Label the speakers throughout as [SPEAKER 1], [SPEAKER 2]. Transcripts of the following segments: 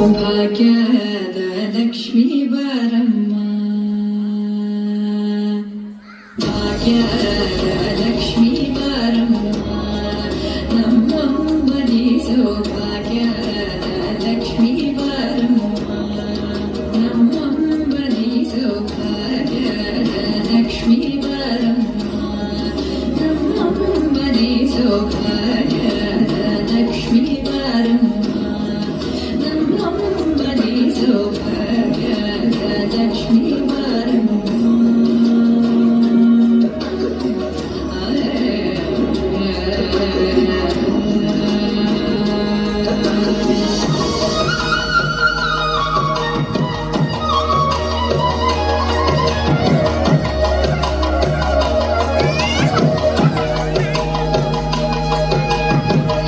[SPEAKER 1] ಭಾಗ್ಯದ ಲಕ್ಷ್ಮೀ ಬಾರಮ್ಮ, ಭಾಗ್ಯದ ಲಕ್ಷ್ಮೀ ಬಾರಮ್ಮ, ನಮ್ಮಮ್ಮನಿ ಸೌಭಾಗ್ಯದ ಲಕ್ಷ್ಮೀ ಬಾರಮ್ಮ, ನಮ್ಮಮ್ಮನಿ ಸೌಭಾಗ್ಯದ ಲಕ್ಷ್ಮೀ ಬಾರಮ್ಮ, ನಮ್ಮಮ್ಮನಿ ಸೌಭಾಗ್ಯದ ಲಕ್ಷ್ಮೀ ಬಾರಮ್ಮ, ನಮ್ಮಮ್ಮನಿ ಸೌಭಾಗ್ಯದ ಲಕ್ಷ್ಮೀ ಬಾರಮ್ಮ.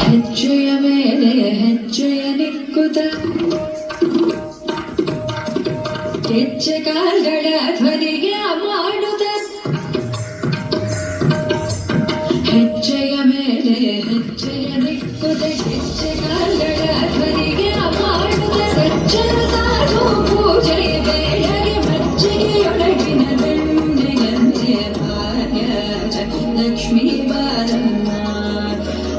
[SPEAKER 1] ಹೆಜ್ಜೆಯ ಮೇಲೆ ಹೆಜ್ಜೆಯ ನಿಕ್ಕುತ್ತ ಹೆಜ್ಜೆ ಕಾಲ್ಗಳ ಧ್ವನಿಗೆ ಮಾಡುತ್ತ, ಹೆಜ್ಜೆಯ ಮೇಲೆ ಹೆಜ್ಜೆಯ ನಿಕ್ಕುತ್ತ ಹೆಜ್ಜೆ ಕಾಲ್ಗಳ ಧ್ವನಿಗೆ ಮಾಡುತ್ತ, ಸಜ್ಜನ ಸಾಧು ಪೂಜೆ ಬೇಳೆಗೆ ಮಜ್ಜಿಗೆಯೊಳಗಿನ ಬೆಣ್ಣೆಯಂತೆ ಭಾಗ್ಯದ ಲಕ್ಷ್ಮೀ ಬಾರಮ್ಮ,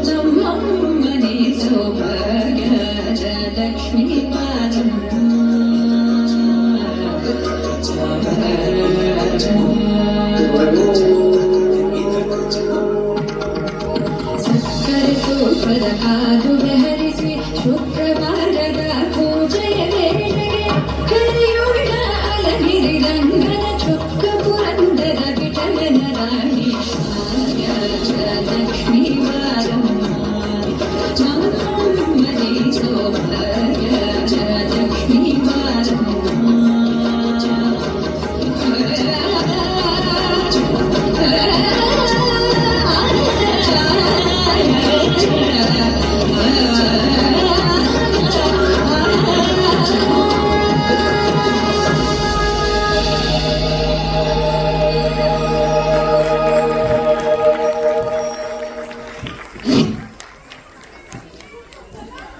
[SPEAKER 1] ನಮ್ಮಮ್ಮನಿ ಸೌಭಾಗ್ಯದ ಲಕ್ಷ್ಮೀ ಬಾರಮ್ಮ. ಸಕ್ಕರೆ ತೂಪದ ಕಾದುವೆ ಹರಿಸಿ ಶುಕ್ರವಾರದ ಪೂಜೆಯ ವೇಳೆಗೆ ಕರೆಯುಳ್ಳ ಅಲಗಿರಿ ರಂಗನ ಚೊಕ್ಕ ಪುರಂದರ ವಿಠಲನ ರಾಣಿ ಭಾಗ್ಯದ ಲಕ್ಷ್ಮೀ ಬಾರಮ್ಮ, ನಮ್ಮಮ್ಮನಿ ಸೌಭಾಗ್ಯದ